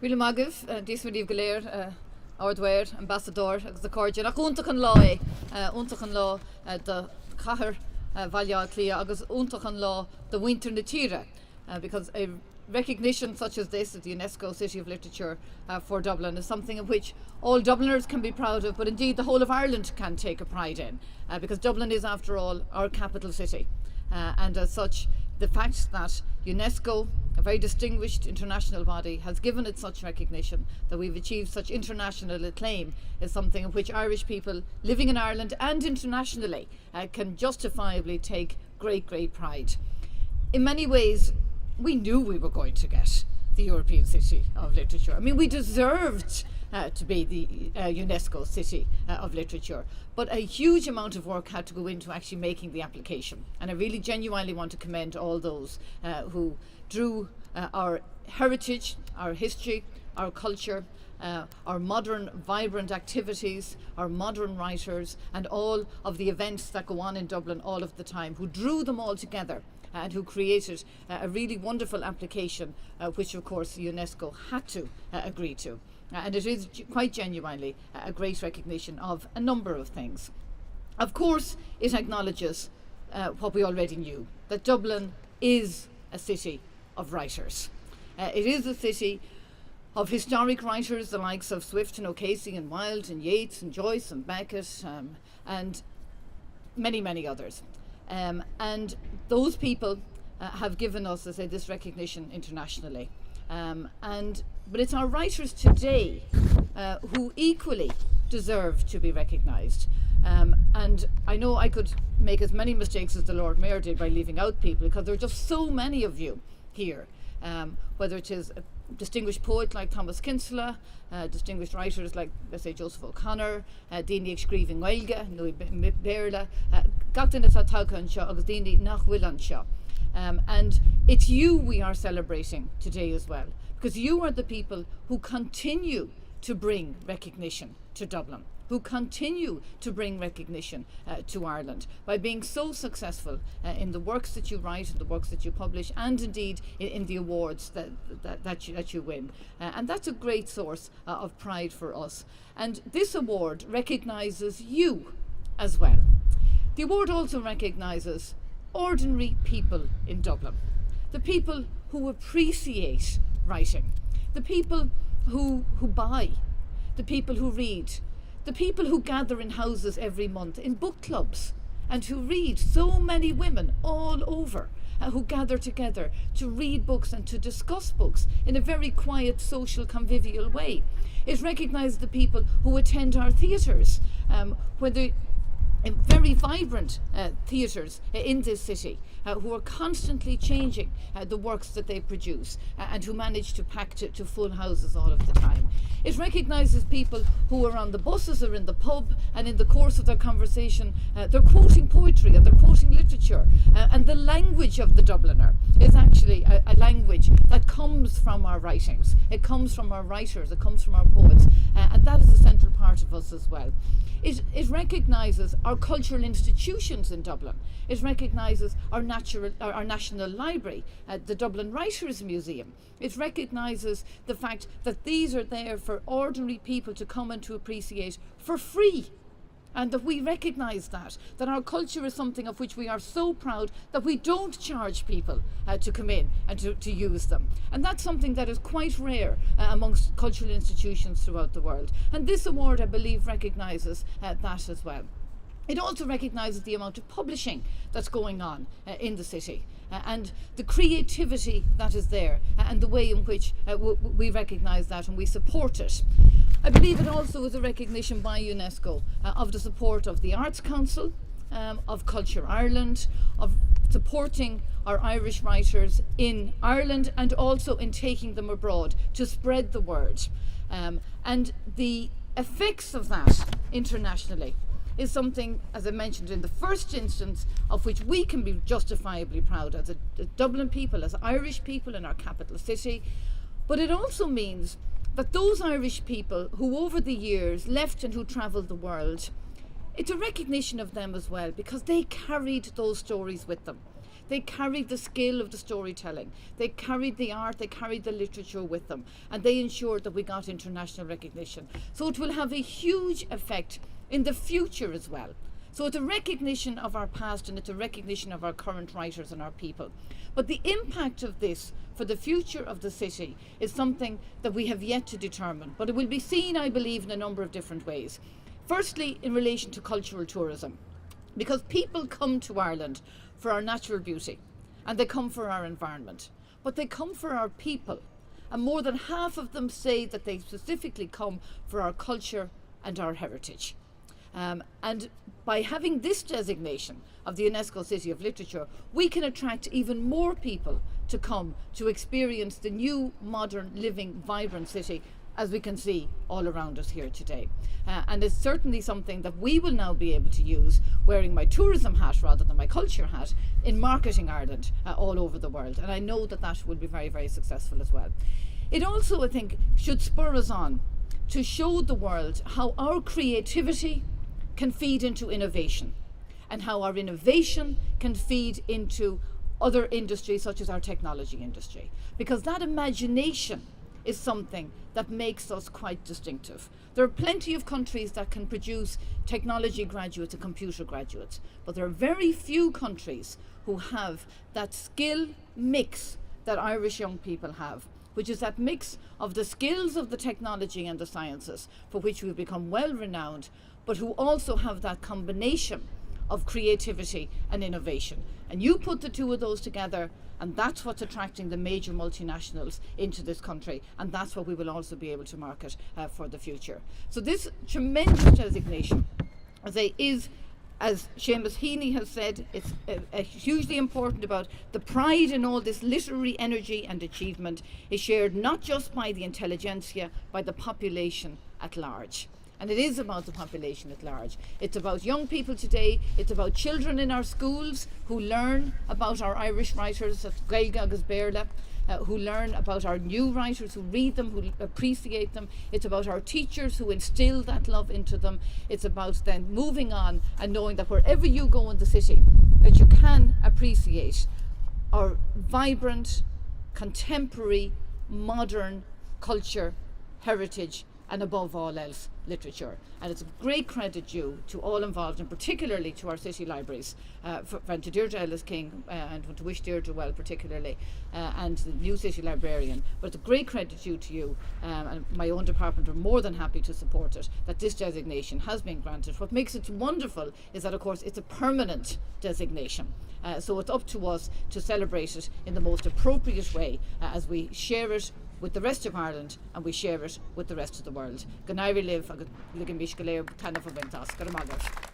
William Agif, Dísmidíh Galéir, Ardwair, Ambassador, agus the Cordian, ach úntachan lá úntachan lá the Cahar Valja Clia, agus úntachan lá the Winter na Tíre, because a recognition such as this at the UNESCO City of Literature for Dublin is something of which all Dubliners can be proud of, but indeed the whole of Ireland can take a pride in, because Dublin is, after all, our capital city. And as such, the fact that UNESCO, a very distinguished international body, has given it such recognition, that we've achieved such international acclaim, is something of which Irish people living in Ireland and internationally can justifiably take great, great pride. In many ways, we knew we were going to get the European City of Literature. I mean, we deserved to be the UNESCO City of Literature, but a huge amount of work had to go into actually making the application. And I really genuinely want to commend all those who drew our heritage, our history, our culture, our modern, vibrant activities, our modern writers, and all of the events that go on in Dublin all of the time, who drew them all together and who created a really wonderful application, which of course UNESCO had to agree to. And it is quite genuinely a great recognition of a number of things. Of course, it acknowledges what we already knew, that Dublin is a city of writers. It is a city of historic writers, the likes of Swift and O'Casey and Wilde and Yeats and Joyce and Beckett and many, many others. And those people have given us, as I say, this recognition internationally. But it's our writers today who equally deserve to be recognised. And I know I could make as many mistakes as the Lord Mayor did by leaving out people, because there are just so many of you here, whether it is a distinguished poet like Thomas Kinsella, distinguished writers like, let's say, Joseph O'Connor, Daoine ag scríobh Gaeilge, Nui Béarla, Gachtain is Atauca anseo, agus Daoine nach bhfuil anseo. And it's you we are celebrating today as well, because you are the people who continue to bring recognition to Dublin, who continue to bring recognition to Ireland by being so successful in the works that you write, in the works that you publish, and indeed in the awards that you win. And that's a great source of pride for us. And this award recognises you as well. The award also recognises ordinary people in Dublin, the people who appreciate writing, the people who buy, the people who read, the people who gather in houses every month, in book clubs, and who read. So many women all over who gather together to read books and to discuss books in a very quiet, social, convivial way. It recognises the people who attend our theatres, whether in very vibrant theatres in this city, who are constantly changing the works that they produce and who manage to pack to full houses all of the time. It recognises people who are on the buses or in the pub, and in the course of their conversation they're quoting poetry and they're quoting literature, and the language of the Dubliner is actually a language that comes from our writings. It comes from our writers, it comes from our poets, and that is a central part of us as well. It recognises our cultural institutions in Dublin. It recognises our National Library, the Dublin Writers' Museum. It recognises the fact that these are there for ordinary people to come and to appreciate for free. And that we recognise that our culture is something of which we are so proud that we don't charge people to come in and to use them. And that's something that is quite rare amongst cultural institutions throughout the world. And this award, I believe, recognises that as well. It also recognises the amount of publishing that's going on in the city, and the creativity that is there, and the way in which we recognise that and we support it. I believe it also is a recognition by UNESCO of the support of the Arts Council, of Culture Ireland, of supporting our Irish writers in Ireland and also in taking them abroad to spread the word. And the effects of that internationally is something, as I mentioned, in the first instance of which we can be justifiably proud as a Dublin people, as Irish people in our capital city. But it also means that those Irish people who over the years left and who travelled the world, it's a recognition of them as well, because they carried those stories with them. They carried the skill of the storytelling, they carried the art, they carried the literature with them, and they ensured that we got international recognition. So it will have a huge effect in the future as well. So it's a recognition of our past, and it's a recognition of our current writers and our people. But the impact of this for the future of the city is something that we have yet to determine. But it will be seen, I believe, in a number of different ways. Firstly, in relation to cultural tourism, because people come to Ireland for our natural beauty, and they come for our environment, but they come for our people. And more than half of them say that they specifically come for our culture and our heritage. And by having this designation of the UNESCO City of Literature, we can attract even more people to come to experience the new, modern, living, vibrant city, as we can see all around us here today. And it's certainly something that we will now be able to use, wearing my tourism hat rather than my culture hat, in marketing Ireland all over the world. And I know that that will be very, very successful as well. It also, I think, should spur us on to show the world how our creativity can feed into innovation, and how our innovation can feed into other industries such as our technology industry, because that imagination is something that makes us quite distinctive. There are plenty of countries that can produce technology graduates and computer graduates, but there are very few countries who have that skill mix that Irish young people have, which is that mix of the skills of the technology and the sciences, for which we've become well renowned, but who also have that combination of creativity and innovation. And you put the two of those together, and that's what's attracting the major multinationals into this country, and that's what we will also be able to market for the future. So this tremendous designation, as I is, as Seamus Heaney has said, it's hugely important about the pride in all this literary energy and achievement is shared not just by the intelligentsia, by the population at large. And it is about the population at large. It's about young people today, it's about children in our schools who learn about our Irish writers at Gaeilge agus Béarla, who learn about our new writers, who read them, who appreciate them. It's about our teachers who instill that love into them. It's about then moving on and knowing that wherever you go in the city, that you can appreciate our vibrant, contemporary, modern culture, heritage, and above all else, literature. And it's a great credit due to all involved, and particularly to our city libraries, and to Deirdre Ellis-King, and to wish Deirdre well particularly, and the new city librarian. But it's a great credit due to you, and my own department are more than happy to support it, that this designation has been granted. What makes it wonderful is that, of course, it's a permanent designation. So it's up to us to celebrate it in the most appropriate way as we share it with the rest of Ireland, and we share it with the rest of the world. Ganairi live, a good live in Mishkalair, Tanna for Ventas, Garamagas.